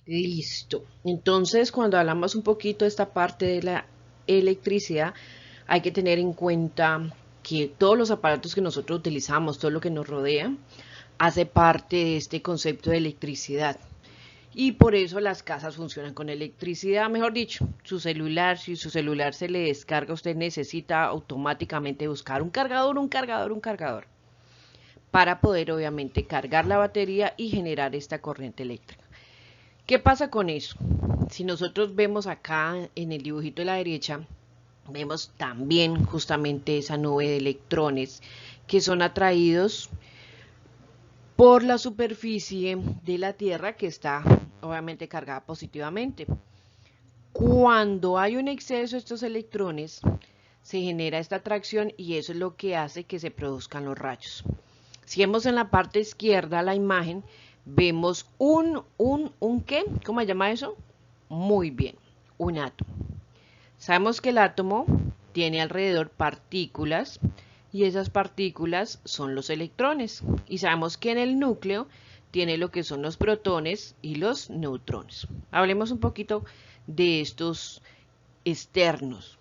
Listo. Entonces, cuando hablamos un poquito de esta parte de la electricidad, hay que tener en cuenta que todos los aparatos que nosotros utilizamos, todo lo que nos rodea, hace parte de este concepto de electricidad. Y por eso las casas funcionan con electricidad, mejor dicho, su celular, si su celular se le descarga, usted necesita automáticamente buscar un cargador, un cargador, un cargador, para poder obviamente cargar la batería y generar esta corriente eléctrica. ¿Qué pasa con eso? Si nosotros vemos acá en el dibujito de la derecha, vemos también justamente esa nube de electrones que son atraídos por la superficie de la Tierra que está obviamente cargada positivamente. Cuando hay un exceso de estos electrones, se genera esta atracción y eso es lo que hace que se produzcan los rayos. Si vemos en la parte izquierda la imagen, vemos un ¿qué? ¿Cómo se llama eso? Muy bien, un átomo. Sabemos que el átomo tiene alrededor partículas y esas partículas son los electrones. Y sabemos que en el núcleo tiene lo que son los protones y los neutrones. Hablemos un poquito de estos externos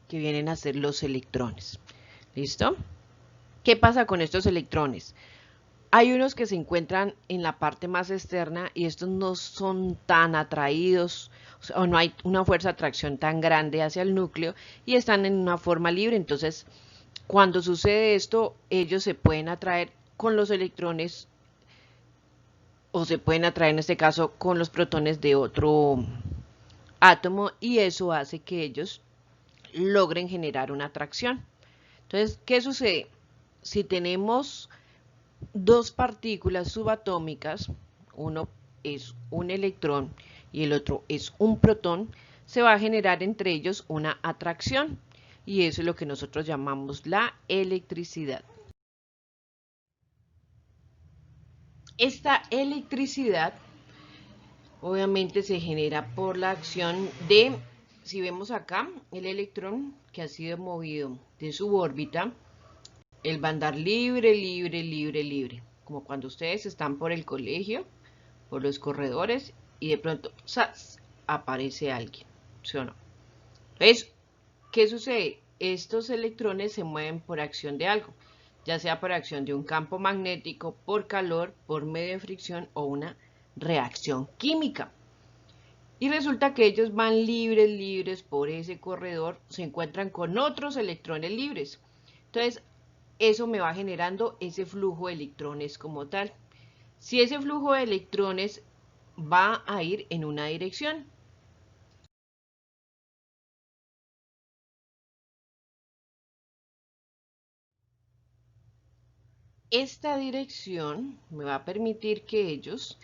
que vienen a ser los electrones. ¿Listo? ¿Qué pasa con estos electrones? Hay unos que se encuentran en la parte más externa y estos no son tan atraídos, o no hay una fuerza de atracción tan grande hacia el núcleo y están en una forma libre. Entonces, cuando sucede esto, ellos se pueden atraer con los electrones o se pueden atraer en este caso con los protones de otro átomo y eso hace que ellos logren generar una atracción. Entonces, ¿qué sucede? Si tenemos dos partículas subatómicas, uno es un electrón y el otro es un protón, se va a generar entre ellos una atracción y eso es lo que nosotros llamamos la electricidad. Esta electricidad obviamente se genera por la acción de, si vemos acá, el electrón que ha sido movido de su órbita, él va a andar libre, libre, libre, libre, como cuando ustedes están por el colegio por los corredores y de pronto ¡zas! Aparece alguien, ¿sí o no? Entonces, ¿qué sucede? Estos electrones se mueven por acción de algo, ya sea por acción de un campo magnético, por calor, por medio de fricción o una reacción química. Y resulta que ellos van libres, libres por ese corredor, se encuentran con otros electrones libres. Entonces, eso me va generando ese flujo de electrones como tal. Si ese flujo de electrones va a ir en una dirección. Esta dirección me va a permitir que ellos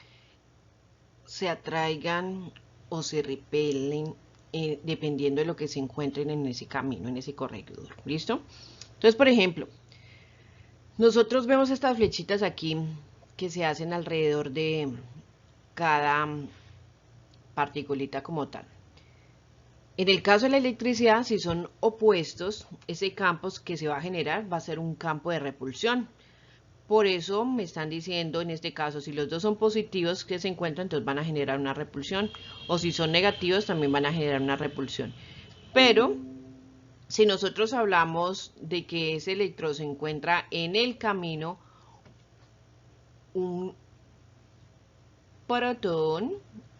se atraigan o se repelen dependiendo de lo que se encuentren en ese camino, en ese corredor. ¿Listo? Entonces, por ejemplo, nosotros vemos estas flechitas aquí que se hacen alrededor de cada particulita como tal. En el caso de la electricidad, si son opuestos, ese campo que se va a generar va a ser un campo de repulsión. Por eso me están diciendo, en este caso, si los dos son positivos que se encuentran, entonces van a generar una repulsión. O si son negativos, también van a generar una repulsión. Pero, si nosotros hablamos de que ese electrón se encuentra en el camino, un protón,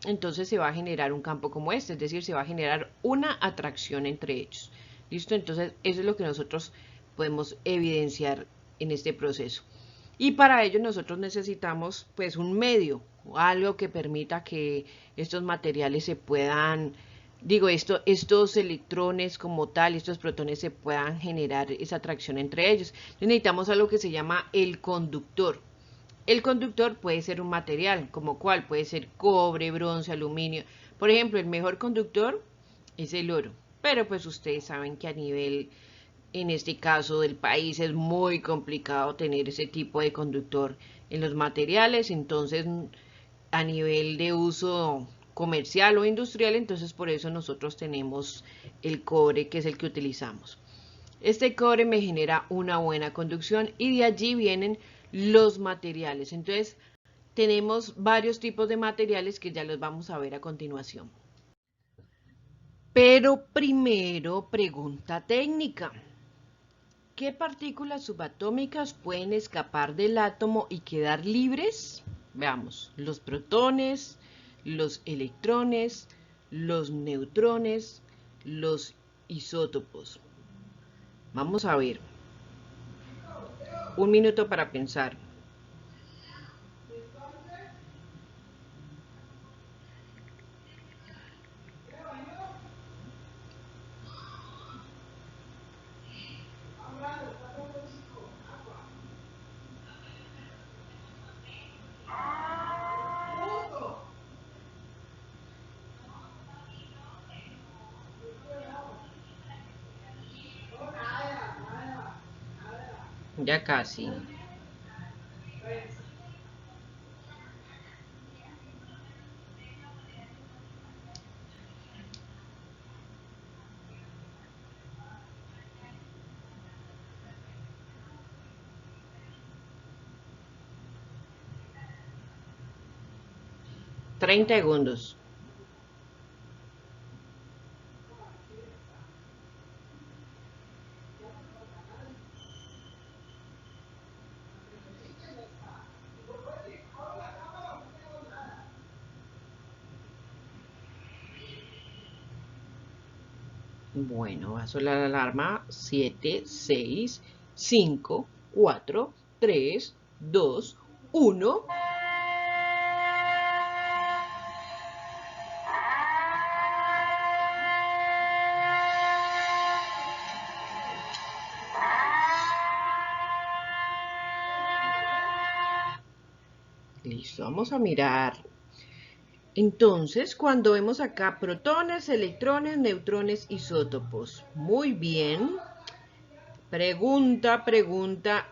entonces se va a generar un campo como este, es decir, se va a generar una atracción entre ellos. ¿Listo? Entonces, eso es lo que nosotros podemos evidenciar en este proceso. Y para ello nosotros necesitamos pues un medio, algo que permita que estos materiales se puedan, estos electrones como tal, estos protones se puedan generar esa atracción entre ellos. Necesitamos algo que se llama el conductor. El conductor puede ser un material, como cuál, puede ser cobre, bronce, aluminio. Por ejemplo, el mejor conductor es el oro, pero pues ustedes saben que a nivel, en este caso del país, es muy complicado tener ese tipo de conductor en los materiales, entonces a nivel de uso comercial o industrial, entonces por eso nosotros tenemos el cobre, que es el que utilizamos. Este cobre me genera una buena conducción y de allí vienen los materiales. Entonces, tenemos varios tipos de materiales que ya los vamos a ver a continuación. Pero primero, pregunta técnica. ¿Qué partículas subatómicas pueden escapar del átomo y quedar libres? Veamos, los protones, los electrones, los neutrones, los isótopos. Vamos a ver. Un minuto para pensar. Ya casi. Treinta segundos. Bueno, va a sonar la alarma. 7, 6, 5, 4, 3, 2, 1. Listo, vamos a mirar. Entonces, cuando vemos acá protones, electrones, neutrones, isótopos. Muy bien. Pregunta.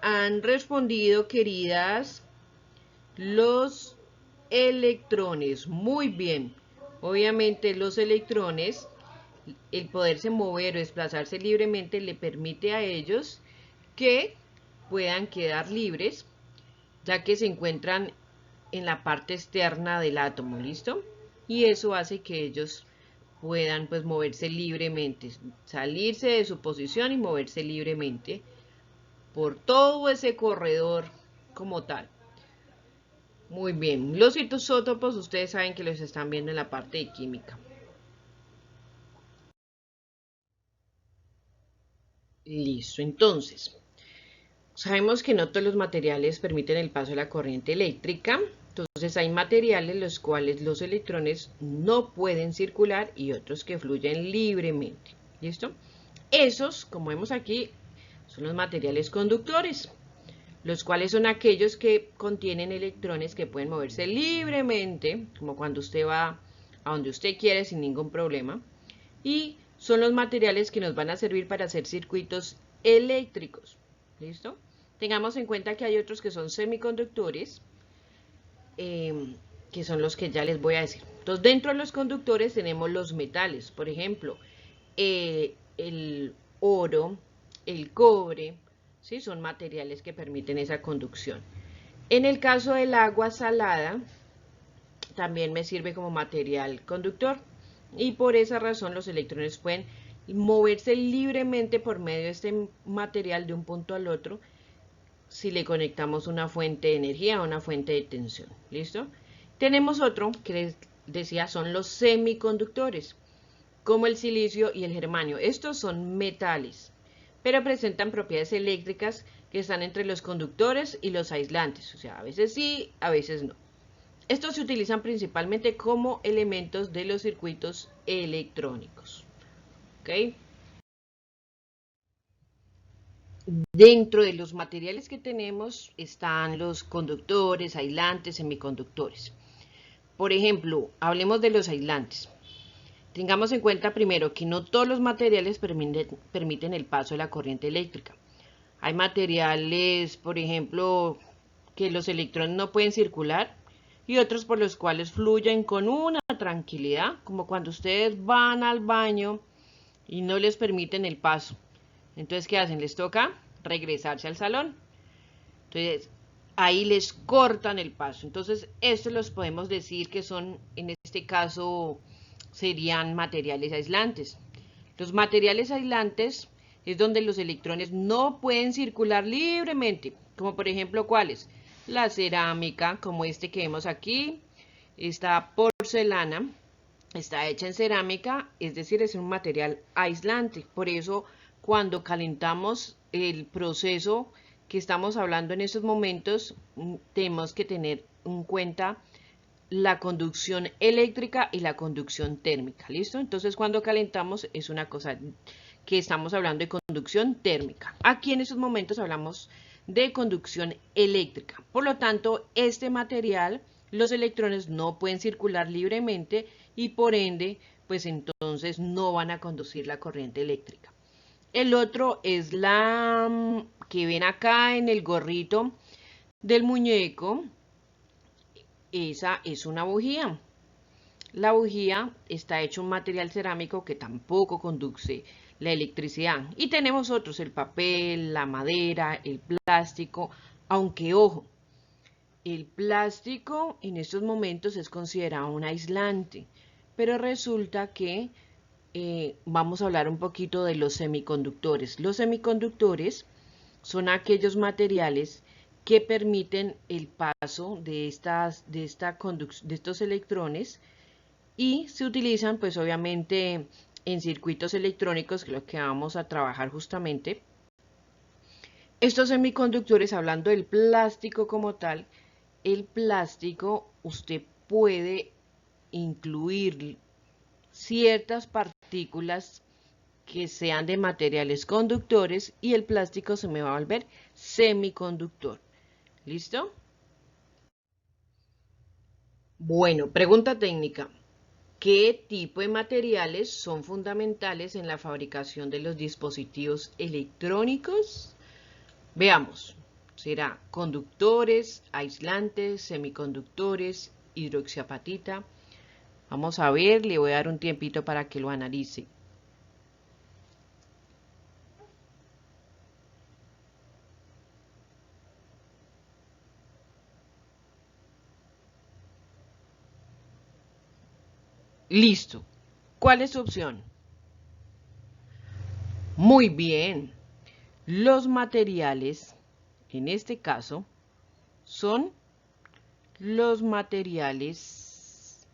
¿Han respondido, queridas? Los electrones. Muy bien. Obviamente los electrones, el poderse mover o desplazarse libremente le permite a ellos que puedan quedar libres, ya que se encuentran en la parte externa del átomo, ¿listo? Y eso hace que ellos puedan pues moverse libremente, salirse de su posición y moverse libremente por todo ese corredor como tal. Muy bien, los isótopos ustedes saben que los están viendo en la parte de química. Listo, entonces, sabemos que no todos los materiales permiten el paso de la corriente eléctrica. Entonces hay materiales los cuales los electrones no pueden circular y otros que fluyen libremente. ¿Listo? Esos, como vemos aquí, son los materiales conductores, los cuales son aquellos que contienen electrones que pueden moverse libremente, como cuando usted va a donde usted quiere sin ningún problema. Y son los materiales que nos van a servir para hacer circuitos eléctricos. ¿Listo? Tengamos en cuenta que hay otros que son semiconductores, que son los que ya les voy a decir. Entonces, dentro de los conductores tenemos los metales, por ejemplo, el oro, el cobre, ¿sí? Son materiales que permiten esa conducción. En el caso del agua salada, también me sirve como material conductor y por esa razón los electrones pueden moverse libremente por medio de este material de un punto al otro si le conectamos una fuente de energía o una fuente de tensión. ¿Listo? Tenemos otro que les decía son los semiconductores, como el silicio y el germanio. Estos son metales, pero presentan propiedades eléctricas que están entre los conductores y los aislantes. O sea, a veces sí, a veces no. Estos se utilizan principalmente como elementos de los circuitos electrónicos. ¿Ok? Dentro de los materiales que tenemos están los conductores, aislantes, semiconductores. Por ejemplo, hablemos de los aislantes. Tengamos en cuenta primero que no todos los materiales permiten el paso de la corriente eléctrica. Hay materiales, por ejemplo, que los electrones no pueden circular y otros por los cuales fluyen con una tranquilidad, como cuando ustedes van al baño y no les permiten el paso. Entonces, ¿qué hacen? Les toca regresarse al salón. Entonces, ahí les cortan el paso. Entonces, estos los podemos decir que son, en este caso, serían materiales aislantes. Los materiales aislantes es donde los electrones no pueden circular libremente, como por ejemplo, ¿cuáles? La cerámica, como este que vemos aquí, esta porcelana, está hecha en cerámica, es decir, es un material aislante. Por eso, cuando calentamos el proceso que estamos hablando en estos momentos, tenemos que tener en cuenta la conducción eléctrica y la conducción térmica, ¿listo? Entonces, cuando calentamos es una cosa que estamos hablando de conducción térmica. Aquí en estos momentos hablamos de conducción eléctrica. Por lo tanto, este material, los electrones no pueden circular libremente y por ende, pues entonces no van a conducir la corriente eléctrica. El otro es la que ven acá en el gorrito del muñeco. Esa es una bujía. La bujía está hecha un material cerámico que tampoco conduce la electricidad. Y tenemos otros, el papel, la madera, el plástico, aunque ojo, el plástico en estos momentos es considerado un aislante, pero resulta que vamos a hablar un poquito de los semiconductores. Los semiconductores son aquellos materiales que permiten el paso de estos electrones y se utilizan pues obviamente en circuitos electrónicos, que es lo que vamos a trabajar justamente. Estos semiconductores, hablando del plástico como tal, el plástico usted puede incluir ciertas partículas que sean de materiales conductores y el plástico se me va a volver semiconductor. ¿Listo? Bueno, pregunta técnica. ¿Qué tipo de materiales son fundamentales en la fabricación de los dispositivos electrónicos? Veamos. Será conductores, aislantes, semiconductores, hidroxiapatita. Vamos a ver, le voy a dar un tiempito para que lo analice. Listo. ¿Cuál es su opción? Muy bien. Los materiales, en este caso, son los materiales.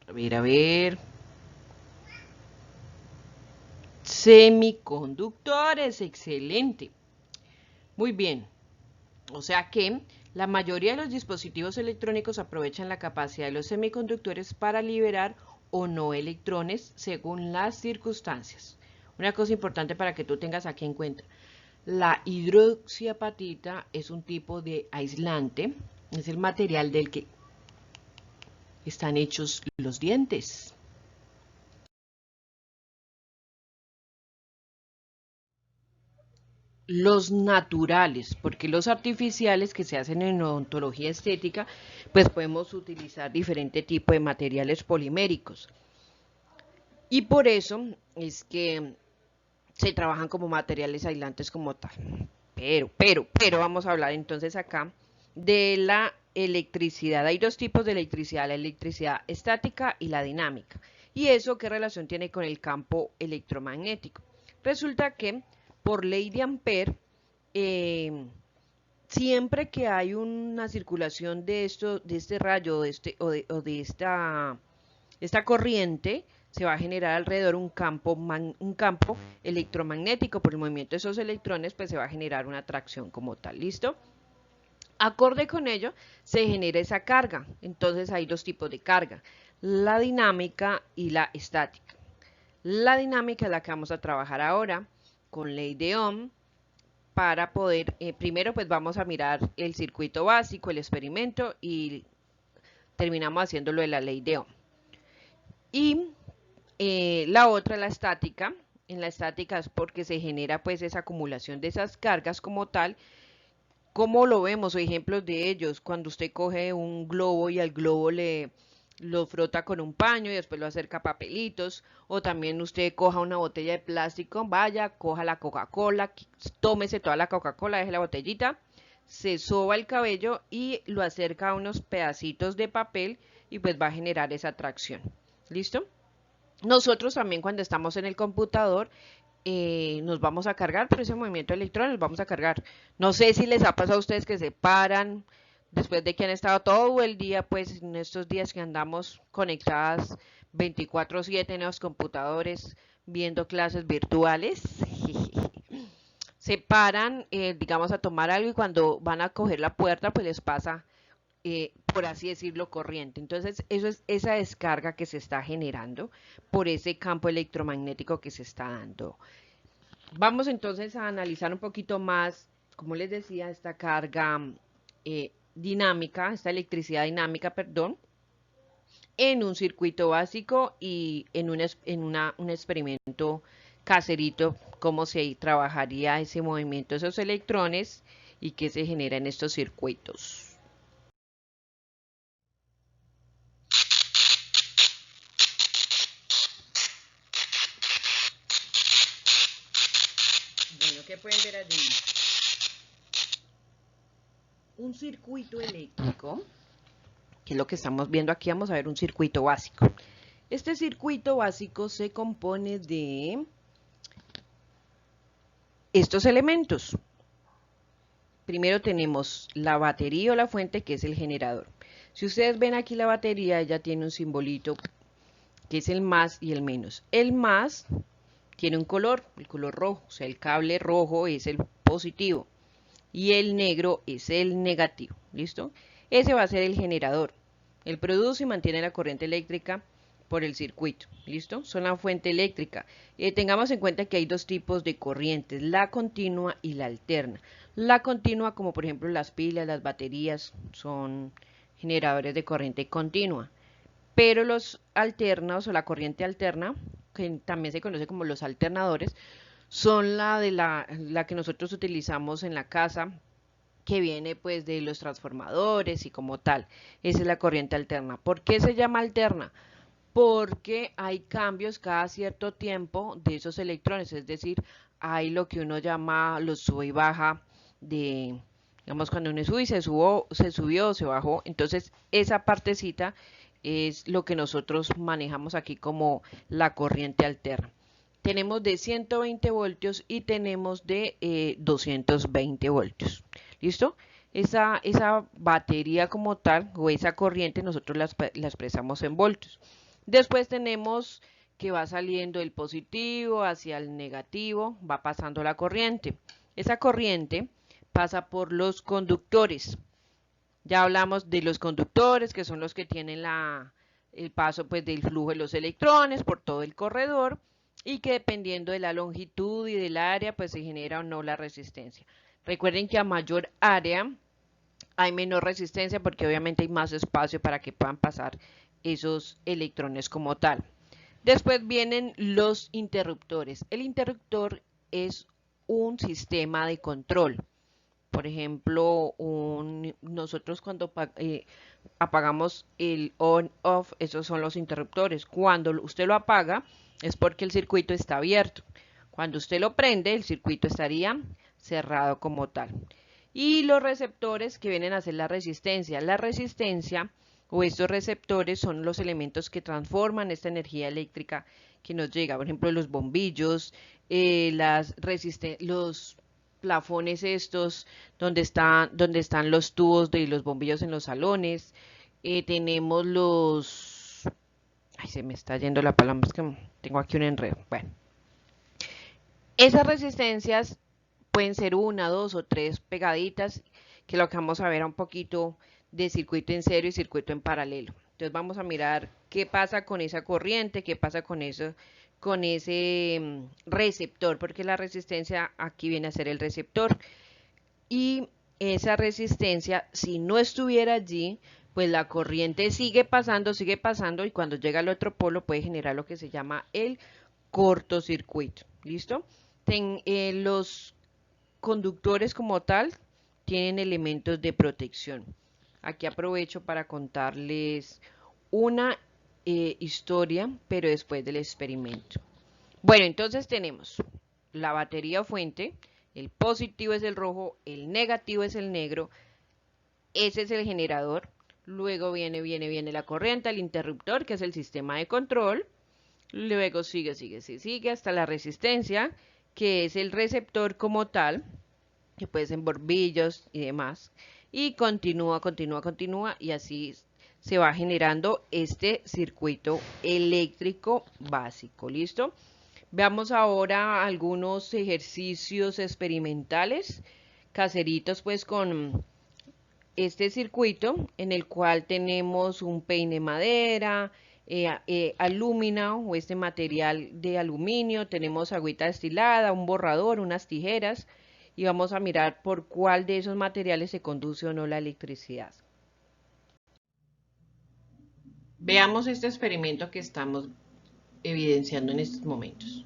A ver. Semiconductores, excelente. Muy bien. O sea que la mayoría de los dispositivos electrónicos aprovechan la capacidad de los semiconductores para liberar o no electrones según las circunstancias. Una cosa importante para que tú tengas aquí en cuenta. La hidroxiapatita es un tipo de aislante, es el material del que están hechos los dientes. Los naturales, porque los artificiales que se hacen en odontología estética, pues podemos utilizar diferente tipo de materiales poliméricos. Y por eso es que se trabajan como materiales aislantes como tal. Pero vamos a hablar entonces acá de la electricidad. Hay dos tipos de electricidad, la electricidad estática y la dinámica. ¿Y eso qué relación tiene con el campo electromagnético? Resulta que por ley de Ampere, siempre que hay una circulación de este rayo o de esta corriente, se va a generar alrededor un campo electromagnético. Por el movimiento de esos electrones, pues se va a generar una atracción como tal. ¿Listo? Acorde con ello, se genera esa carga. Entonces hay dos tipos de carga, la dinámica y la estática. La dinámica es la que vamos a trabajar ahora con ley de Ohm para poder, primero pues vamos a mirar el circuito básico, el experimento y terminamos haciéndolo de la ley de Ohm. Y la otra, la estática. En la estática es porque se genera pues esa acumulación de esas cargas como tal. ¿Cómo lo vemos? O ejemplos de ellos, cuando usted coge un globo y al globo le lo frota con un paño y después lo acerca a papelitos, o también usted coja una botella de plástico, vaya, coja la Coca-Cola, tómese toda la Coca-Cola, deje la botellita, se soba el cabello y lo acerca a unos pedacitos de papel y pues va a generar esa atracción. ¿Listo? Nosotros también cuando estamos en el computador nos vamos a cargar por ese movimiento electrónico, nos vamos a cargar. No sé si les ha pasado a ustedes que se paran después de que han estado todo el día, pues en estos días que andamos conectadas 24/7 en los computadores viendo clases virtuales. Se paran, digamos, a tomar algo y cuando van a coger la puerta, pues les pasa, por así decirlo, corriente. Entonces, eso es esa descarga que se está generando por ese campo electromagnético que se está dando. Vamos entonces a analizar un poquito más, como les decía, esta carga dinámica, esta electricidad dinámica, perdón, en un circuito básico y en un experimento caserito, cómo se trabajaría ese movimiento de esos electrones y qué se genera en estos circuitos. Bueno, ¿qué pueden ver allí? Un circuito eléctrico, que es lo que estamos viendo aquí. Vamos a ver un circuito básico. Este circuito básico se compone de estos elementos. Primero tenemos la batería o la fuente, que es el generador. Si ustedes ven aquí la batería, ella tiene un simbolito que es el más y el menos. El más tiene un color, el color rojo, o sea, el cable rojo es el positivo y el negro es el negativo. ¿Listo? Ese va a ser el generador. Él produce y mantiene la corriente eléctrica por el circuito. ¿Listo? Son la fuente eléctrica. Tengamos en cuenta que hay dos tipos de corrientes, la continua y la alterna. La continua, como por ejemplo las pilas, las baterías, son generadores de corriente continua. Pero los alternos o la corriente alterna, que también se conoce como los alternadores, son la que nosotros utilizamos en la casa, que viene pues de los transformadores y como tal. Esa es la corriente alterna. ¿Por qué se llama alterna? Porque hay cambios cada cierto tiempo de esos electrones, es decir, hay lo que uno llama los sube y baja de, digamos, cuando uno sube y se subió, se bajó, entonces esa partecita es lo que nosotros manejamos aquí como la corriente alterna. Tenemos de 120 voltios y tenemos de 220 voltios. ¿Listo? Esa batería como tal, o esa corriente, nosotros la expresamos en voltios. Después tenemos que va saliendo el positivo hacia el negativo, va pasando la corriente. Esa corriente pasa por los conductores. Ya hablamos de los conductores, que son los que tienen el paso pues, del flujo de los electrones por todo el corredor y que dependiendo de la longitud y del área, pues se genera o no la resistencia. Recuerden que a mayor área hay menor resistencia porque obviamente hay más espacio para que puedan pasar esos electrones como tal. Después vienen los interruptores. El interruptor es un sistema de control. Por ejemplo, nosotros cuando apagamos el on-off, esos son los interruptores. Cuando usted lo apaga es porque el circuito está abierto. Cuando usted lo prende, el circuito estaría cerrado como tal. Y los receptores que vienen a ser la resistencia. La resistencia o estos receptores son los elementos que transforman esta energía eléctrica que nos llega. Por ejemplo, los bombillos, los plafones estos, donde están los tubos de los bombillos en los salones. Tenemos los... Ay, se me está yendo la palabra, es que tengo aquí un enredo. Bueno, esas resistencias pueden ser una, dos o tres pegaditas, que lo que vamos a ver un poquito de circuito en serio y circuito en paralelo. Entonces vamos a mirar qué pasa con esa corriente, qué pasa con eso, con ese receptor, porque la resistencia aquí viene a ser el receptor. Y esa resistencia, si no estuviera allí, pues la corriente sigue pasando y cuando llega al otro polo puede generar lo que se llama el cortocircuito. ¿Listo? Los conductores como tal tienen elementos de protección. Aquí aprovecho para contarles una historia, pero después del experimento. Bueno, entonces tenemos la batería fuente, el positivo es el rojo, el negativo es el negro, ese es el generador, luego viene la corriente, el interruptor, que es el sistema de control, luego sigue hasta la resistencia, que es el receptor como tal, que puede ser bombillos y demás, y continúa, y así se va generando este circuito eléctrico básico, ¿listo? Veamos ahora algunos ejercicios experimentales, caseritos pues con este circuito en el cual tenemos un peine madera, alúmina o este material de aluminio, tenemos agüita destilada, un borrador, unas tijeras y vamos a mirar por cuál de esos materiales se conduce o no la electricidad. Veamos este experimento que estamos evidenciando en estos momentos.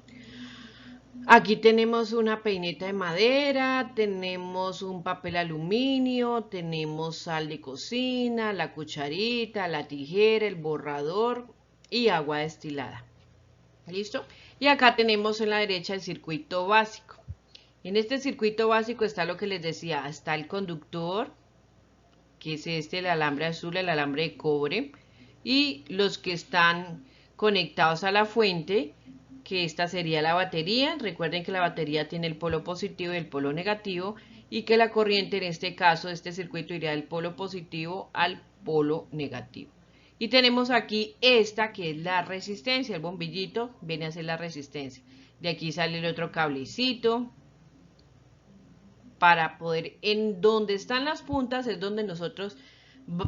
Aquí tenemos una peineta de madera, tenemos un papel aluminio, tenemos sal de cocina, la cucharita, la tijera, el borrador y agua destilada. ¿Listo? Y acá tenemos en la derecha el circuito básico. En este circuito básico está lo que les decía, está el conductor, que es este, el alambre azul, el alambre de cobre, y los que están conectados a la fuente, que esta sería la batería. Recuerden que la batería tiene el polo positivo y el polo negativo, y que la corriente en este caso, este circuito iría del polo positivo al polo negativo. Y tenemos aquí esta que es la resistencia, el bombillito viene a ser la resistencia. De aquí sale el otro cablecito, para poder, en donde están las puntas es donde nosotros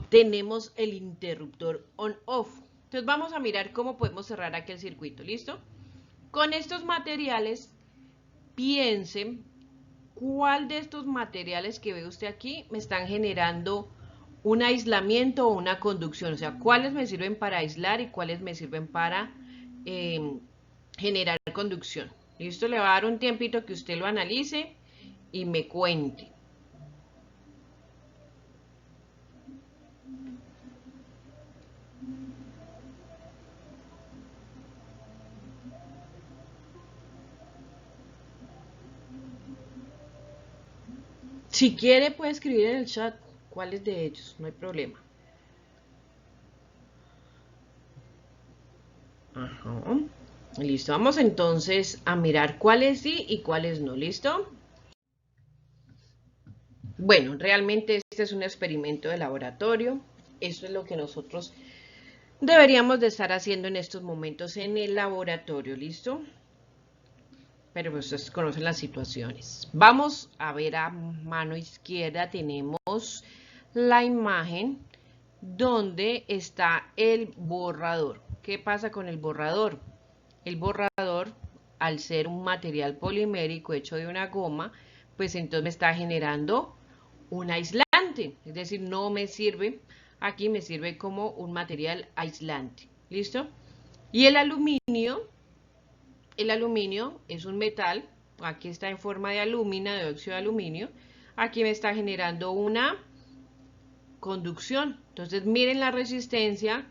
tenemos el interruptor on-off. Entonces vamos a mirar cómo podemos cerrar aquí el circuito, ¿listo? Con estos materiales, piensen cuál de estos materiales que ve usted aquí me están generando un aislamiento o una conducción, o sea, cuáles me sirven para aislar y cuáles me sirven para generar conducción. ¿Listo? Le va a dar un tiempito que usted lo analice y me cuente. Si quiere puede escribir en el chat cuáles de ellos, no hay problema. Ajá. Listo, vamos entonces a mirar cuáles sí y cuáles no, ¿listo? Bueno, realmente este es un experimento de laboratorio. Eso es lo que nosotros deberíamos de estar haciendo en estos momentos en el laboratorio, ¿listo? Pero pues ustedes conocen las situaciones. Vamos a ver a mano izquierda, tenemos la imagen donde está el borrador. ¿Qué pasa con el borrador? El borrador, al ser un material polimérico hecho de una goma, pues entonces me está generando un aislante, es decir, no me sirve, aquí me sirve como un material aislante, ¿listo? Y el aluminio es un metal, aquí está en forma de alúmina, de óxido de aluminio, aquí me está generando una conducción. Entonces miren la resistencia,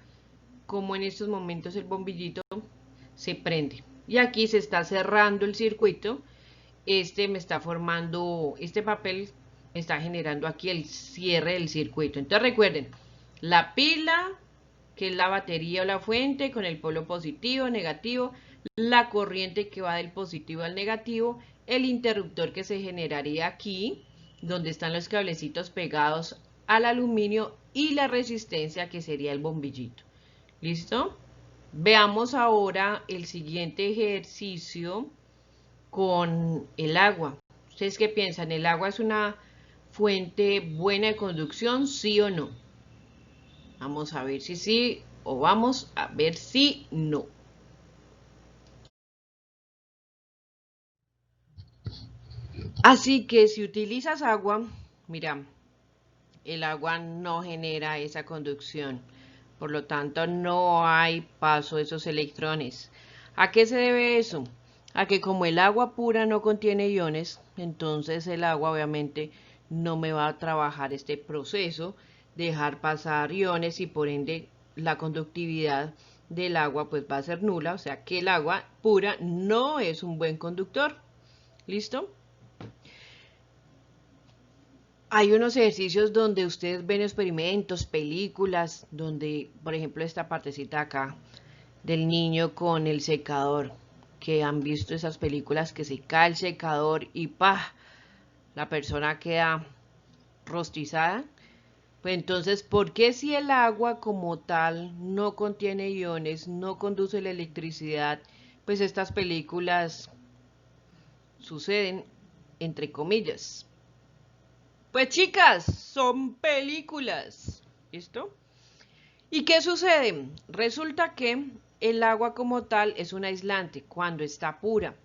como en estos momentos el bombillito se prende. Y aquí se está cerrando el circuito, me está formando, este papel me está generando aquí el cierre del circuito. Entonces recuerden, la pila, que es la batería o la fuente, con el polo positivo, negativo, la corriente que va del positivo al negativo, el interruptor que se generaría aquí, donde están los cablecitos pegados al aluminio, y la resistencia que sería el bombillito. ¿Listo? Veamos ahora el siguiente ejercicio con el agua. ¿Ustedes qué piensan? ¿El agua es una fuente buena de conducción, sí o no? Vamos a ver si sí o vamos a ver si no. Así que si utilizas agua, mira, el agua no genera esa conducción. Por lo tanto, no hay paso de esos electrones. ¿A qué se debe eso? A que como el agua pura no contiene iones, entonces el agua obviamente no me va a trabajar este proceso, dejar pasar iones y por ende la conductividad del agua pues va a ser nula, o sea que el agua pura no es un buen conductor. ¿Listo? Hay unos ejercicios donde ustedes ven experimentos, películas, donde, por ejemplo, esta partecita acá del niño con el secador, que han visto esas películas que se cae el secador y ¡pah! La persona queda rostizada. Pues entonces, ¿por qué si el agua como tal no contiene iones, no conduce la electricidad, pues estas películas suceden entre comillas? Pues chicas, son películas. ¿Listo? ¿Y qué sucede? Resulta que el agua como tal es un aislante cuando está pura.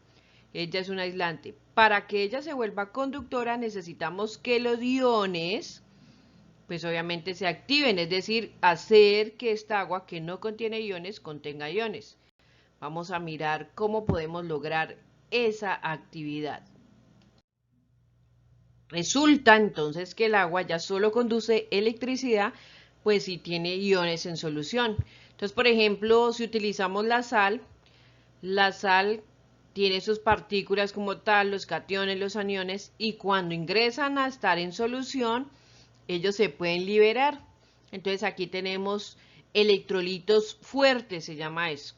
Ella es un aislante. Para que ella se vuelva conductora necesitamos que los iones, pues obviamente se activen, es decir, hacer que esta agua que no contiene iones contenga iones. Vamos a mirar cómo podemos lograr esa actividad. Resulta entonces que el agua ya solo conduce electricidad, pues si tiene iones en solución. Entonces, por ejemplo, si utilizamos la sal tiene sus partículas como tal, los cationes, los aniones, y cuando ingresan a estar en solución, ellos se pueden liberar. Entonces aquí tenemos electrolitos fuertes, se llama eso.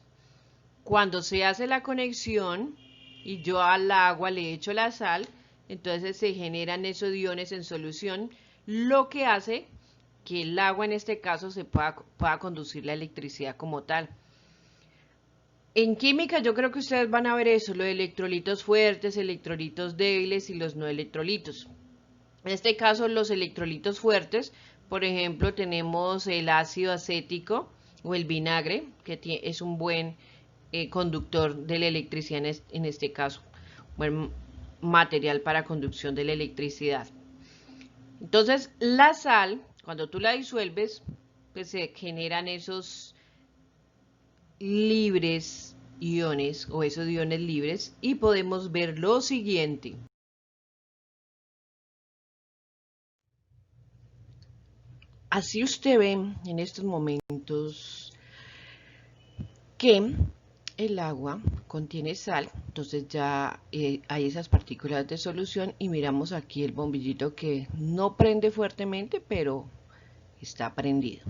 Cuando se hace la conexión y yo al agua le echo la sal, entonces se generan esos iones en solución, lo que hace que el agua en este caso se pueda conducir la electricidad como tal. En química yo creo que ustedes van a ver eso, los electrolitos fuertes, electrolitos débiles y los no electrolitos. En este caso los electrolitos fuertes, por ejemplo, tenemos el ácido acético o el vinagre, que es un buen conductor de la electricidad en este caso, buen material para conducción de la electricidad. Entonces la sal, cuando tú la disuelves, pues se generan esos libres iones o esos iones libres y podemos ver lo siguiente. Así usted ve en estos momentos que el agua contiene sal, entonces ya hay esas partículas de solución y miramos aquí el bombillito que no prende fuertemente, pero está prendido.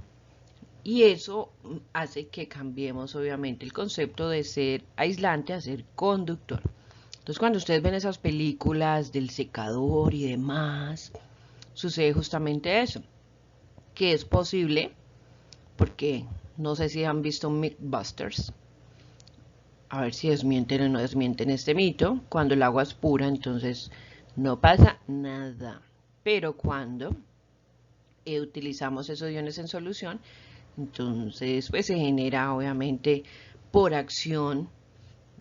Y eso hace que cambiemos obviamente el concepto de ser aislante a ser conductor. Entonces cuando ustedes ven esas películas del secador y demás, sucede justamente eso, que es posible, porque no sé si han visto Mythbusters, a ver si desmienten o no desmienten este mito. Cuando el agua es pura, entonces no pasa nada. Pero cuando utilizamos esos iones en solución, entonces pues se genera obviamente por acción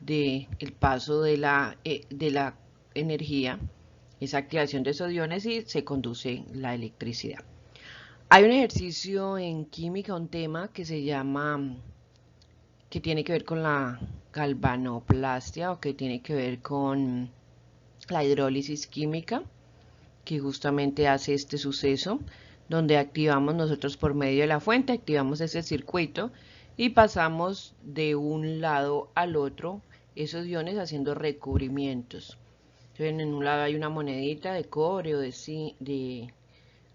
del paso de la energía, esa activación de esos iones y se conduce la electricidad. Hay un ejercicio en química, un tema que se llama, que tiene que ver con la galvanoplastia o que tiene que ver con la hidrólisis química, que justamente hace este suceso, donde activamos nosotros por medio de la fuente, activamos ese circuito y pasamos de un lado al otro esos iones haciendo recubrimientos. Entonces, en un lado hay una monedita de cobre o de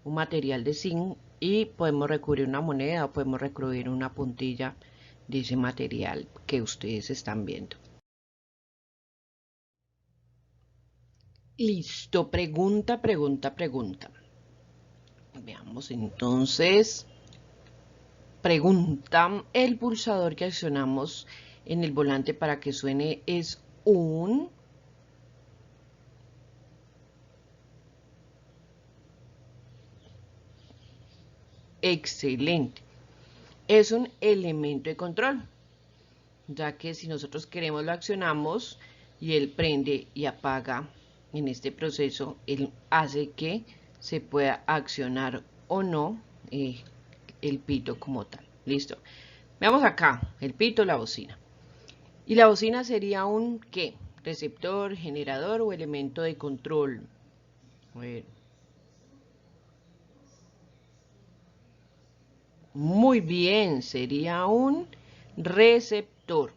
un material de zinc y podemos recubrir una moneda o podemos recubrir una puntilla de ese material que ustedes están viendo. Listo, pregunta, pregunta, pregunta. Veamos entonces. Pregunta, el pulsador que accionamos en el volante para que suene es un... Excelente. Es un elemento de control, ya que si nosotros queremos lo accionamos y él prende y apaga en este proceso, él hace que se pueda accionar o no el pito como tal. Listo. Veamos acá, el pito, la bocina. Y la bocina sería un ¿qué? Receptor, generador o elemento de control. A ver. Muy bien, sería un receptor,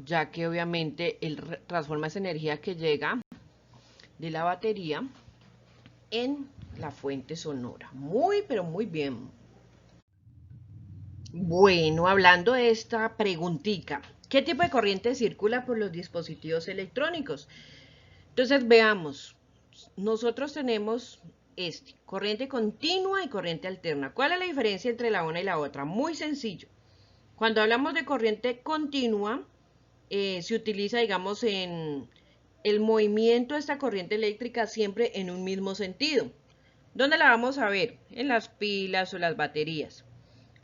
ya que obviamente él transforma esa energía que llega de la batería en la fuente sonora. Muy, pero muy bien. Bueno, hablando de esta preguntita, ¿qué tipo de corriente circula por los dispositivos electrónicos? Entonces veamos, nosotros tenemos corriente continua y corriente alterna. ¿Cuál es la diferencia entre la una y la otra? Muy sencillo. Cuando hablamos de corriente continua, se utiliza, digamos, en el movimiento de esta corriente eléctrica siempre en un mismo sentido. ¿Dónde la vamos a ver? En las pilas o las baterías.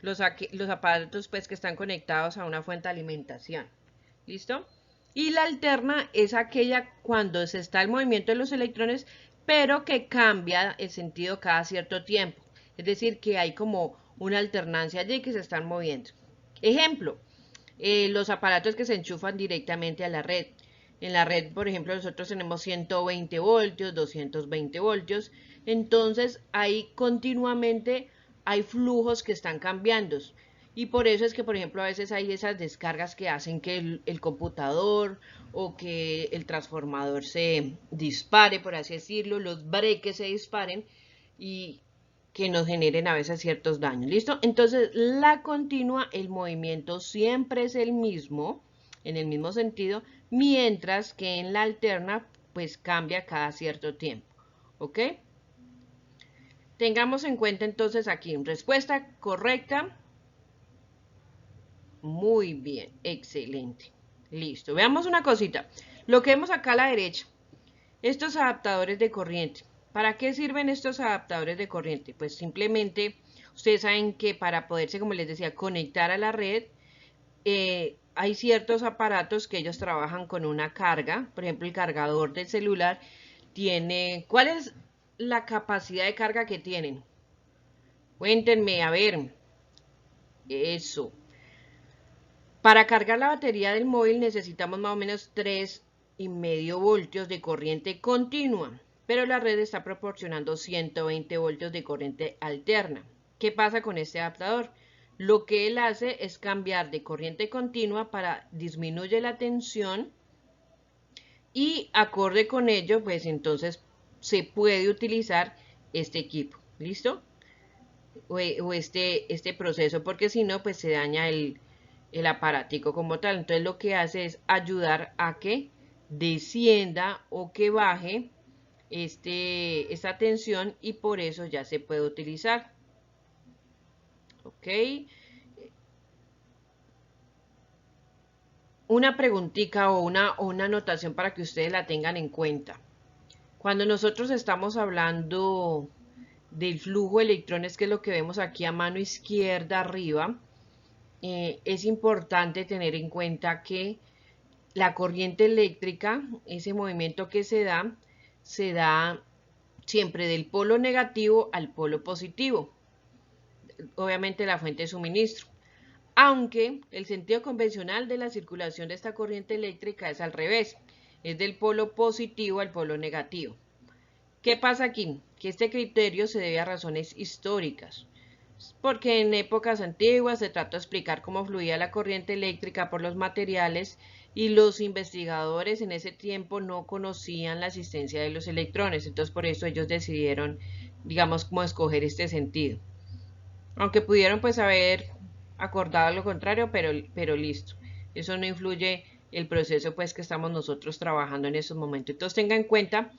Los aparatos pues que están conectados a una fuente de alimentación. ¿Listo? Y la alterna es aquella cuando se está el movimiento de los electrones, pero que cambia el sentido cada cierto tiempo. Es decir, que hay como una alternancia allí que se están moviendo. Ejemplo, los aparatos que se enchufan directamente a la red. En la red, por ejemplo, nosotros tenemos 120 voltios, 220 voltios. Entonces, ahí continuamente hay flujos que están cambiando. Y por eso es que, por ejemplo, a veces hay esas descargas que hacen que el computador o que el transformador se dispare, por así decirlo, los breakers se disparen y que nos generen a veces ciertos daños. ¿Listo? Entonces, la continua, el movimiento siempre es el mismo, en el mismo sentido, mientras que en la alterna, pues cambia cada cierto tiempo. ¿Ok? Tengamos en cuenta entonces aquí, respuesta correcta. Muy bien, excelente. Listo, veamos una cosita. Lo que vemos acá a la derecha, estos adaptadores de corriente. ¿Para qué sirven estos adaptadores de corriente? Pues simplemente, ustedes saben que para poderse, como les decía, conectar a la red, hay ciertos aparatos que ellos trabajan con una carga. Por ejemplo, el cargador del celular tiene... ¿Cuál es la capacidad de carga que tienen? Cuéntenme, a ver. Eso. Para cargar la batería del móvil necesitamos más o menos 3,5 voltios de corriente continua, pero la red está proporcionando 120 voltios de corriente alterna. ¿Qué pasa con este adaptador? Lo que él hace es cambiar de corriente continua para disminuir la tensión y acorde con ello, pues entonces se puede utilizar este equipo. ¿Listo? O este proceso, porque si no, pues se daña el aparatico como tal. Entonces lo que hace es ayudar a que descienda o que baje esta tensión y por eso ya se puede utilizar. Ok. Una preguntita o una anotación para que ustedes la tengan en cuenta. Cuando nosotros estamos hablando del flujo de electrones, que es lo que vemos aquí a mano izquierda arriba, es importante tener en cuenta que la corriente eléctrica, ese movimiento que se da siempre del polo negativo al polo positivo, obviamente la fuente de suministro. Aunque el sentido convencional de la circulación de esta corriente eléctrica es al revés, es del polo positivo al polo negativo. ¿Qué pasa aquí? Que este criterio se debe a razones históricas, porque en épocas antiguas se trató de explicar cómo fluía la corriente eléctrica por los materiales y los investigadores en ese tiempo no conocían la existencia de los electrones, entonces por eso ellos decidieron, digamos, cómo escoger este sentido. Aunque pudieron pues haber acordado lo contrario, pero listo. Eso no influye el proceso pues que estamos nosotros trabajando en esos momentos. Entonces tenga en cuenta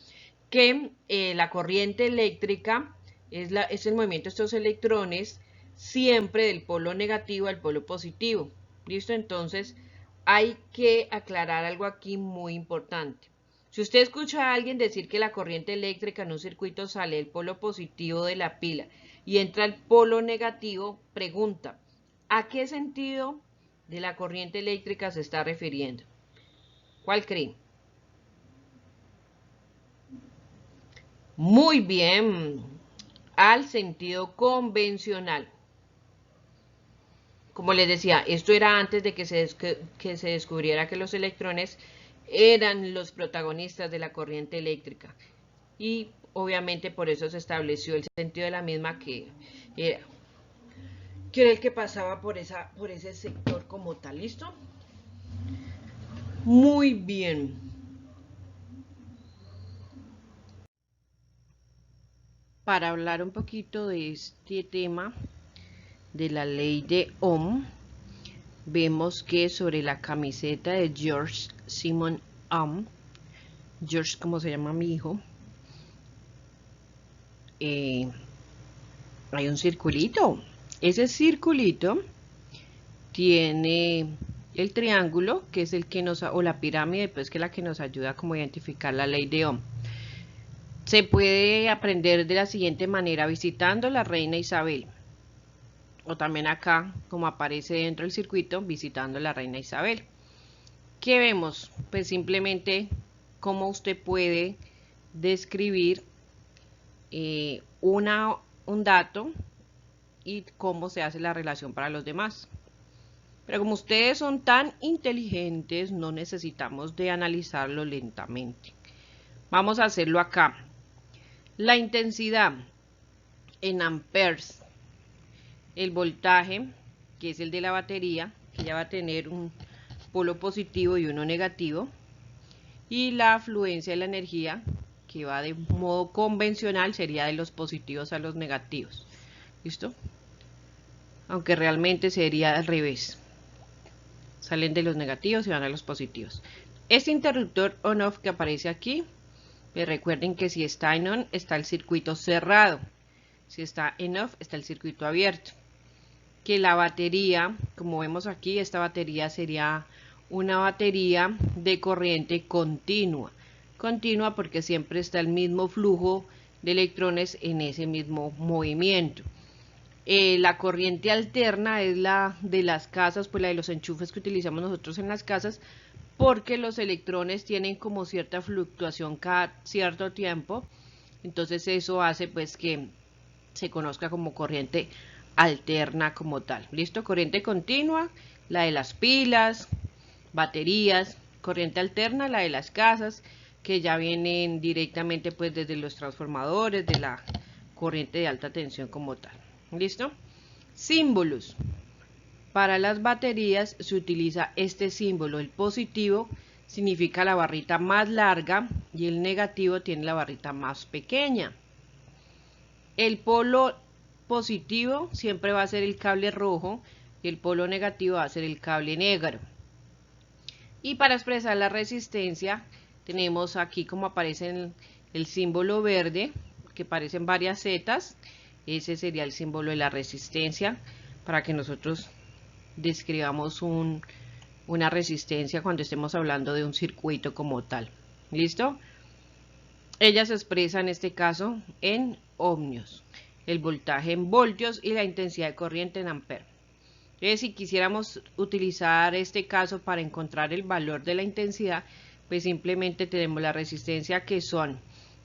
que la corriente eléctrica es el movimiento de estos electrones siempre del polo negativo al polo positivo. ¿Listo? Entonces hay que aclarar algo aquí muy importante. Si usted escucha a alguien decir que la corriente eléctrica en un circuito sale del polo positivo de la pila y entra al polo negativo, pregunta, ¿a qué sentido de la corriente eléctrica se está refiriendo? ¿Cuál cree? Muy bien, al sentido convencional. Como les decía, esto era antes de que se descubriera que los electrones eran los protagonistas de la corriente eléctrica. Y obviamente por eso se estableció el sentido de la misma que era. que era el que pasaba por ese sector como tal. ¿Listo? Muy bien. Para hablar un poquito de este tema de la ley de Ohm, vemos que sobre la camiseta de George Simon Ohm, George como se llama mi hijo, hay un circulito. Ese circulito tiene el triángulo, que es el que nos, o la pirámide, pues que es la que nos ayuda como a identificar la ley de Ohm. Se puede aprender de la siguiente manera, visitando la reina Isabel. O también acá, como aparece dentro del circuito, visitando la reina Isabel. ¿Qué vemos? Pues simplemente cómo usted puede describir un dato y cómo se hace la relación para los demás. Pero como ustedes son tan inteligentes, no necesitamos de analizarlo lentamente. Vamos a hacerlo acá. La intensidad en amperes, el voltaje, que es el de la batería, que ya va a tener un polo positivo y uno negativo, y la afluencia de la energía, que va de modo convencional, sería de los positivos a los negativos. ¿Listo? Aunque realmente sería al revés. Salen de los negativos y van a los positivos. Este interruptor on-off que aparece aquí, recuerden que si está en on, está el circuito cerrado. Si está en off, está el circuito abierto. Que la batería, como vemos aquí, esta batería sería una batería de corriente continua. Continua porque siempre está el mismo flujo de electrones en ese mismo movimiento. La corriente alterna es la de las casas, pues la de los enchufes que utilizamos nosotros en las casas, porque los electrones tienen como cierta fluctuación cada cierto tiempo. Entonces eso hace pues que se conozca como corriente alterna como tal. ¿Listo? Corriente continua, la de las pilas, baterías. Corriente alterna, la de las casas, que ya vienen directamente pues desde los transformadores, de la corriente de alta tensión como tal. ¿Listo? Símbolos. Para las baterías se utiliza este símbolo. El positivo significa la barrita más larga y el negativo tiene la barrita más pequeña. El polo positivo siempre va a ser el cable rojo y el polo negativo va a ser el cable negro. Y para expresar la resistencia tenemos aquí como aparece el símbolo verde, que aparecen varias zetas. Ese sería el símbolo de la resistencia para que nosotros describamos una resistencia cuando estemos hablando de un circuito como tal. ¿Listo? Ella se expresa en este caso en ohmios, el voltaje en voltios y la intensidad de corriente en amperes. Entonces, si quisiéramos utilizar este caso para encontrar el valor de la intensidad, pues simplemente tenemos la resistencia que son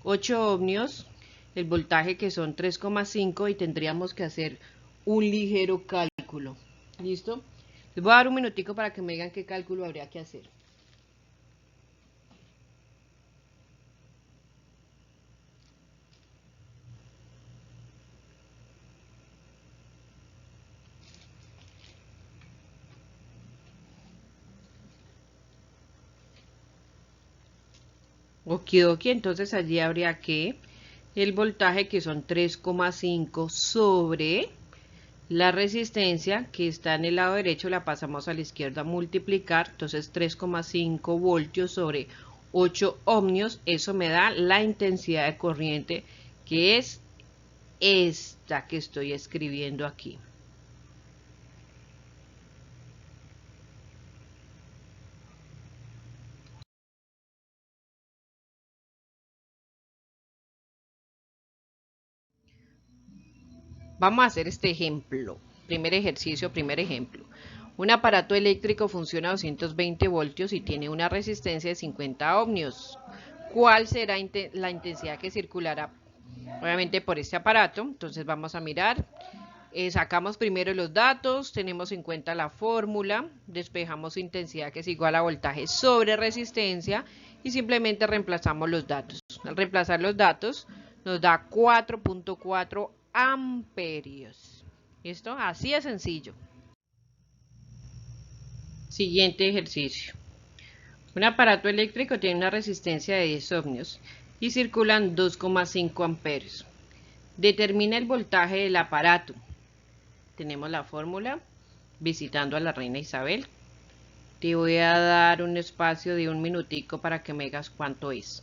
8 ohmios, el voltaje que son 3,5 y tendríamos que hacer un ligero cálculo. ¿Listo? Les voy a dar un minutico para que me digan qué cálculo habría que hacer. Okidoki, entonces allí habría que el voltaje que son 3,5 sobre la resistencia que está en el lado derecho, la pasamos a la izquierda a multiplicar, entonces 3,5 voltios sobre 8 ohmios, eso me da la intensidad de corriente que es esta que estoy escribiendo aquí. Vamos a hacer este ejemplo. Primer ejercicio, primer ejemplo. Un aparato eléctrico funciona a 220 voltios y tiene una resistencia de 50 ohmios. ¿Cuál será la intensidad que circulará? Obviamente por este aparato. Entonces vamos a mirar. Sacamos primero los datos, tenemos en cuenta la fórmula, despejamos intensidad que es igual a voltaje sobre resistencia y simplemente reemplazamos los datos. Al reemplazar los datos nos da 4,4 amperios. ¿Listo? Así de sencillo. Siguiente ejercicio. Un aparato eléctrico tiene una resistencia de 10 ohmios y circulan 2,5 amperios. Determina el voltaje del aparato. Tenemos la fórmula visitando a la reina Isabel. Te voy a dar un espacio de un minutico para que me digas cuánto es.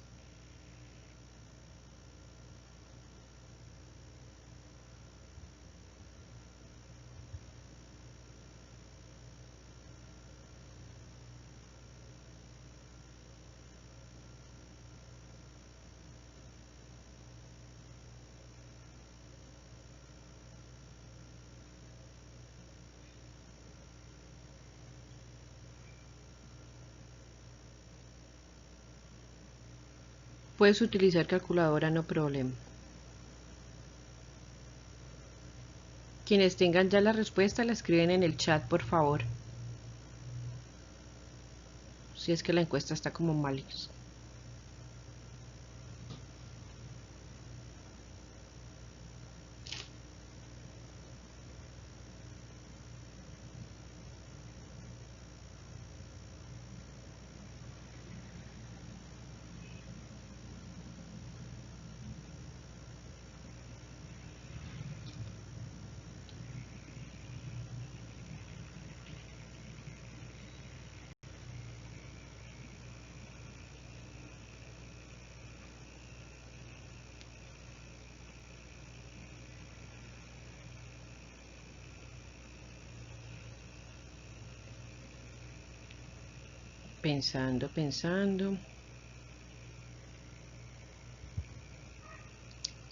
Puedes utilizar calculadora, no problema. Quienes tengan ya la respuesta la escriben en el chat, por favor. Si es que la encuesta está como mal. Pensando.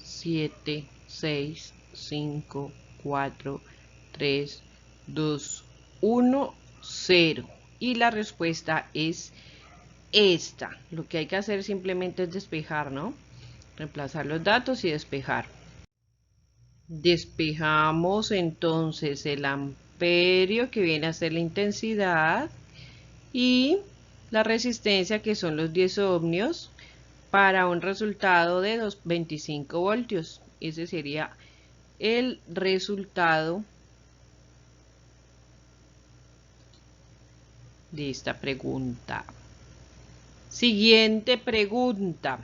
7, 6, 5, 4, 3, 2, 1, 0. Y la respuesta es esta. Lo que hay que hacer simplemente es despejar, ¿no? Reemplazar los datos y despejar. Despejamos entonces el amperio, que viene a ser la intensidad, y la resistencia, que son los 10 ohmios, para un resultado de 25 voltios. Ese sería el resultado de esta pregunta. Siguiente pregunta.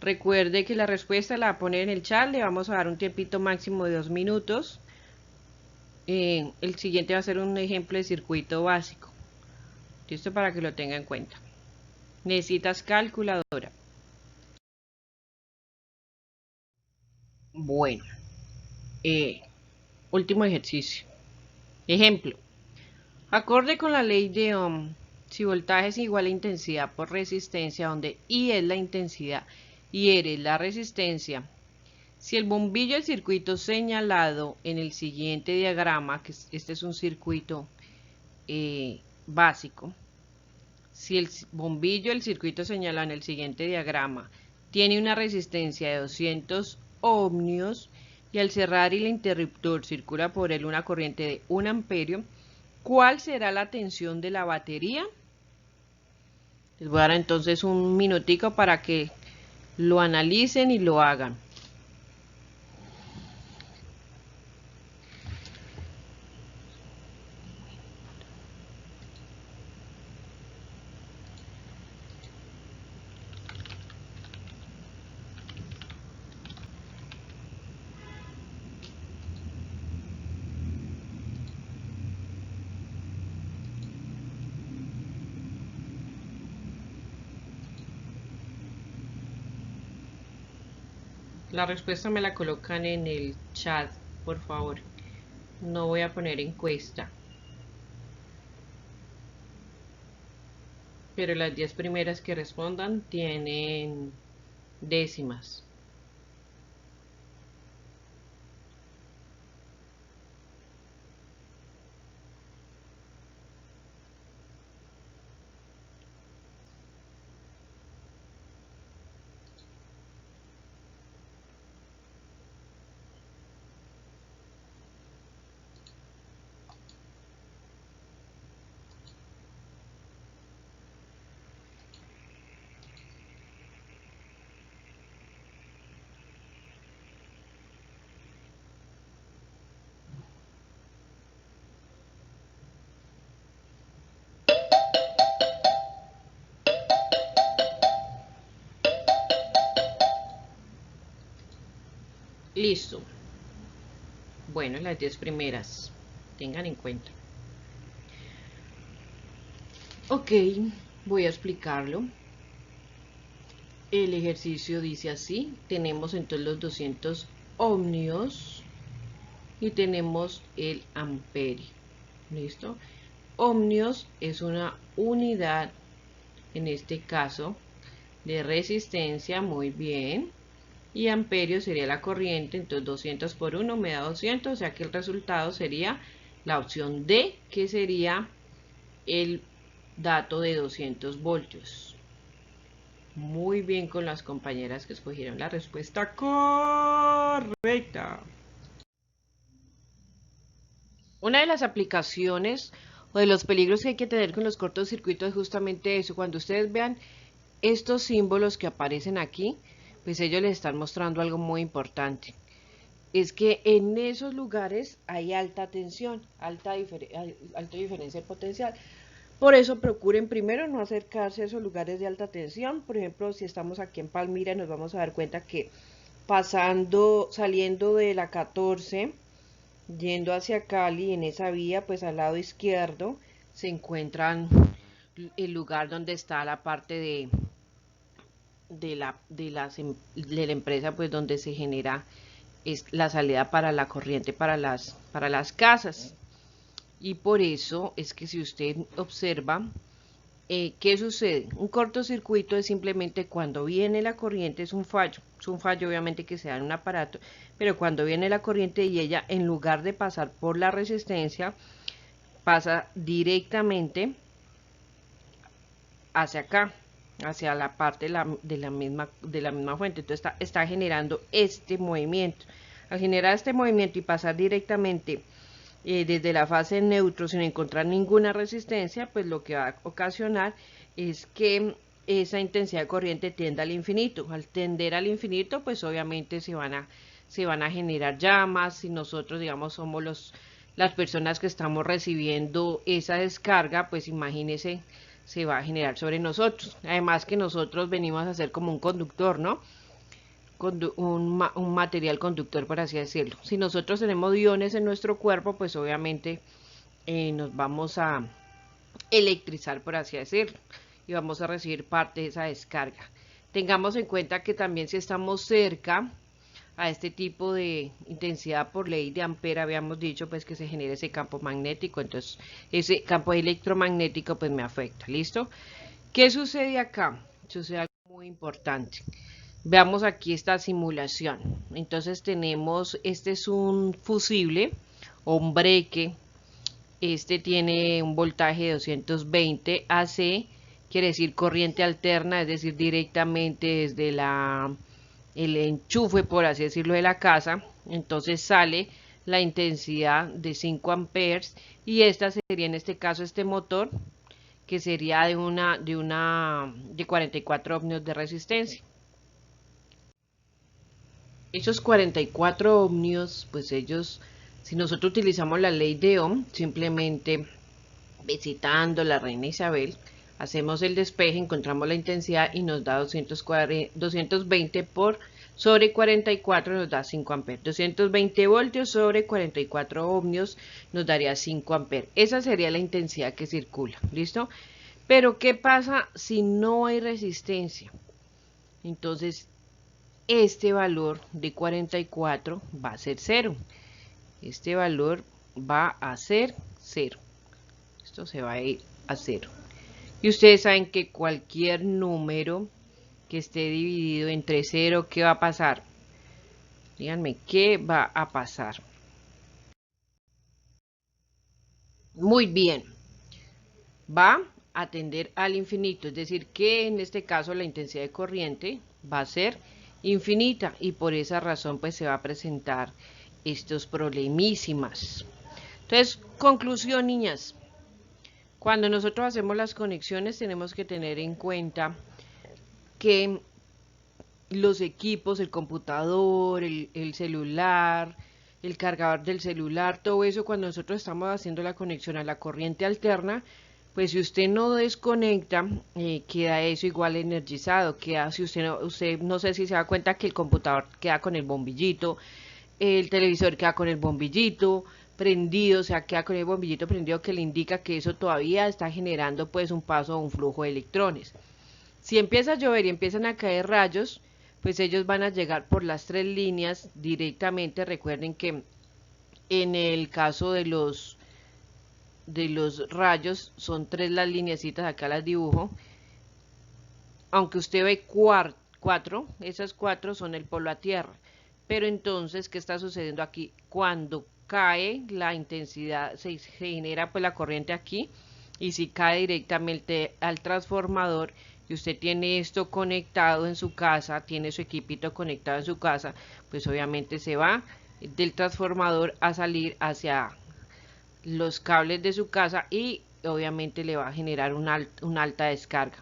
Recuerde que la respuesta la va a poner en el chat. Le vamos a dar un tiempito máximo de 2 minutos. El siguiente va a ser un ejemplo de circuito básico. Listo, para que lo tenga en cuenta. Necesitas calculadora. Bueno, último ejercicio. Ejemplo. Acorde con la ley de Ohm, si voltaje es igual a intensidad por resistencia, donde I es la intensidad y R es la resistencia, si el bombillo del circuito señalado en el siguiente diagrama, que este es un circuito básico, si el bombillo del circuito señalado en el siguiente diagrama tiene una resistencia de 200 ohmios y al cerrar el interruptor circula por él una corriente de 1 amperio, ¿cuál será la tensión de la batería? Les voy a dar entonces un minutico para que lo analicen y lo hagan. La respuesta me la colocan en el chat, por favor. No voy a poner encuesta. Pero las 10 primeras que respondan tienen décimas. Listo. Bueno, las 10 primeras, tengan en cuenta. Ok, voy a explicarlo. El ejercicio dice así, tenemos entonces los 200 ohmios y tenemos el amperio. ¿Listo? Ohmios es una unidad, en este caso, de resistencia, muy bien. Y amperio sería la corriente, entonces 200 por 1 me da 200, o sea que el resultado sería la opción D, que sería el dato de 200 voltios. Muy bien con las compañeras que escogieron la respuesta correcta. Una de las aplicaciones o de los peligros que hay que tener con los cortocircuitos es justamente eso. Cuando ustedes vean estos símbolos que aparecen aquí, pues ellos les están mostrando algo muy importante. Es que en esos lugares hay alta tensión, alta diferencia de potencial. Por eso procuren primero no acercarse a esos lugares de alta tensión. Por ejemplo, si estamos aquí en Palmira, nos vamos a dar cuenta que saliendo de la 14, yendo hacia Cali, en esa vía, pues al lado izquierdo se encuentran el lugar donde está la parte de la empresa, pues donde se genera es la salida para la corriente para las casas. Y por eso es que si usted observa, ¿qué sucede? Un cortocircuito es simplemente cuando viene la corriente, es un fallo obviamente que se da en un aparato, pero cuando viene la corriente y ella en lugar de pasar por la resistencia, pasa directamente hacia acá, hacia la parte de la misma fuente. Entonces está generando este movimiento. Al generar este movimiento y pasar directamente desde la fase neutro sin encontrar ninguna resistencia, pues lo que va a ocasionar es que esa intensidad de corriente tienda al infinito. Al tender al infinito, pues obviamente se van a generar llamas. Si nosotros, digamos, somos las personas que estamos recibiendo esa descarga, pues imagínense, se va a generar sobre nosotros. Además que nosotros venimos a ser como un conductor, ¿no? Un material conductor, por así decirlo. Si nosotros tenemos iones en nuestro cuerpo, pues obviamente nos vamos a electrizar, por así decirlo, y vamos a recibir parte de esa descarga. Tengamos en cuenta que también si estamos cerca a este tipo de intensidad por ley de Ampere, habíamos dicho pues que se genera ese campo magnético, entonces ese campo electromagnético pues me afecta, ¿listo? ¿Qué sucede acá? Sucede algo muy importante. Veamos aquí esta simulación. Entonces tenemos, este es un fusible o un breque. Este tiene un voltaje de 220 AC, quiere decir corriente alterna, es decir, directamente desde el enchufe, por así decirlo, de la casa. Entonces sale la intensidad de 5 amperes y esta sería en este caso este motor, que sería de 44 ohmios de resistencia. Esos 44 ohmios, pues ellos, si nosotros utilizamos la ley de Ohm, simplemente visitando la reina Isabel, hacemos el despeje, encontramos la intensidad y nos da 220 por sobre 44 nos da 5 amperes. 220 voltios sobre 44 ohmios nos daría 5 amperes. Esa sería la intensidad que circula, ¿listo? Pero ¿qué pasa si no hay resistencia? Entonces este valor de 44 va a ser 0. Este valor va a ser 0. Esto se va a ir a 0. Y ustedes saben que cualquier número que esté dividido entre 0, ¿qué va a pasar? Díganme, ¿qué va a pasar? Muy bien. Va a tender al infinito. Es decir, que en este caso la intensidad de corriente va a ser infinita y por esa razón pues se va a presentar estos problemísimas. Entonces, conclusión, niñas, cuando nosotros hacemos las conexiones tenemos que tener en cuenta que los equipos, el computador, el celular, el cargador del celular, todo eso cuando nosotros estamos haciendo la conexión a la corriente alterna, pues si usted no desconecta, queda eso igual energizado, queda, si usted no sé si se da cuenta que el computador queda con el bombillito, el televisor queda con el bombillito prendido, o sea, queda con el bombillito prendido que le indica que eso todavía está generando pues un paso o un flujo de electrones. Si empieza a llover y empiezan a caer rayos, pues ellos van a llegar por las tres líneas directamente. Recuerden que en el caso de los rayos son tres las lineecitas, acá las dibujo. Aunque usted ve cuatro, esas cuatro son el polo a tierra. Pero entonces, ¿qué está sucediendo aquí? Cuando cae la intensidad, se genera pues la corriente aquí, y si cae directamente al transformador y usted tiene esto conectado en su casa, tiene su equipito conectado en su casa, pues obviamente se va del transformador a salir hacia los cables de su casa y obviamente le va a generar una alta descarga.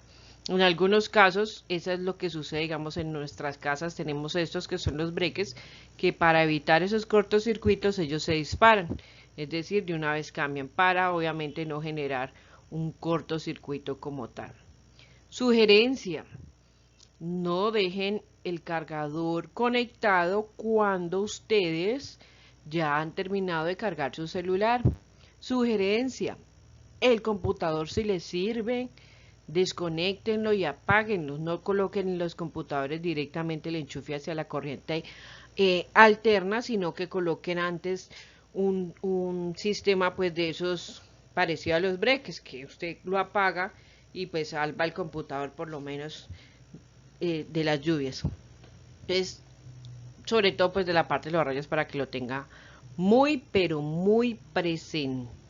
En algunos casos, eso es lo que sucede, digamos, en nuestras casas tenemos estos que son los breakers, que para evitar esos cortocircuitos ellos se disparan, es decir, de una vez cambian para obviamente no generar un cortocircuito como tal. Sugerencia: no dejen el cargador conectado cuando ustedes ya han terminado de cargar su celular. Sugerencia: el computador si les sirve, desconéctenlo y apáguenlo. No coloquen en los computadores directamente el enchufe hacia la corriente alterna, sino que coloquen antes un sistema pues de esos parecido a los breaks, que usted lo apaga y pues salva el computador por lo menos de las lluvias. Entonces, sobre todo pues de la parte de los rayos, para que lo tenga muy pero muy presente.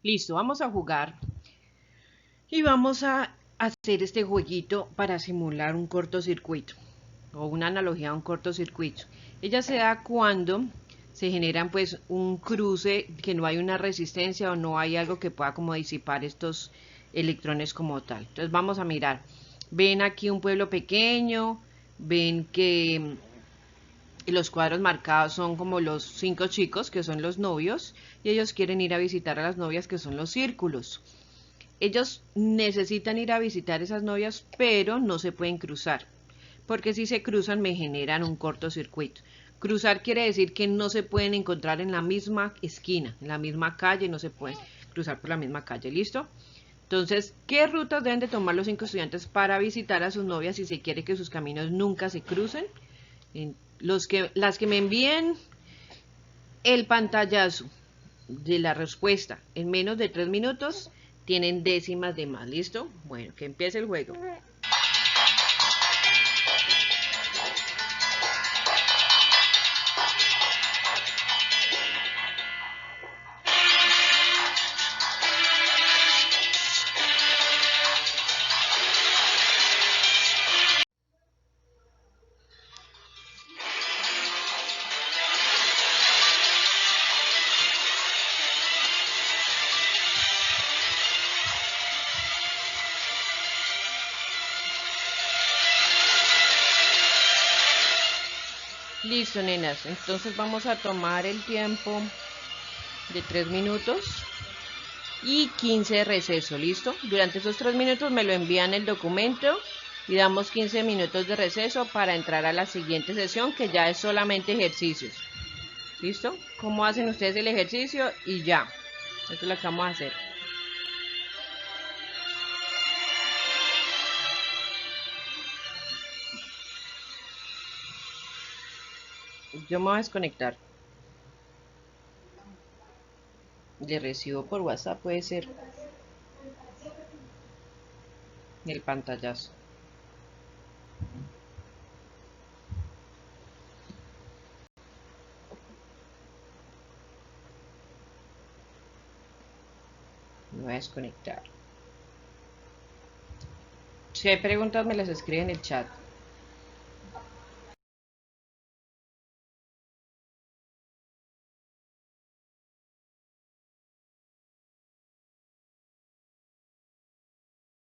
Listo, vamos a jugar y vamos a hacer este jueguito para simular un cortocircuito o una analogía a un cortocircuito. Ella se da cuando se generan pues un cruce, que no hay una resistencia o no hay algo que pueda como disipar estos electrones como tal. Entonces vamos a mirar. Ven aquí un pueblo pequeño, ven que los cuadros marcados son como los 5 chicos que son los novios y ellos quieren ir a visitar a las novias que son los círculos. Ellos necesitan ir a visitar esas novias, pero no se pueden cruzar, porque si se cruzan me generan un cortocircuito. Cruzar quiere decir que no se pueden encontrar en la misma esquina, en la misma calle, no se pueden cruzar por la misma calle, ¿listo? Entonces, ¿qué rutas deben de tomar los 5 estudiantes para visitar a sus novias si se quiere que sus caminos nunca se crucen? Las que me envíen el pantallazo de la respuesta en menos de 3 minutos tienen décimas de más, ¿listo? Bueno, que empiece el juego. Listo, nenas, entonces vamos a tomar el tiempo de 3 minutos y 15 de receso, ¿listo? Durante esos 3 minutos me lo envían el documento y damos 15 minutos de receso para entrar a la siguiente sesión, que ya es solamente ejercicios. ¿Listo? ¿Cómo hacen ustedes el ejercicio? Y ya. Esto es lo que vamos a hacer. Yo me voy a desconectar. Le recibo por WhatsApp, puede ser. El pantallazo. Me voy a desconectar. Si hay preguntas me las escriben en el chat.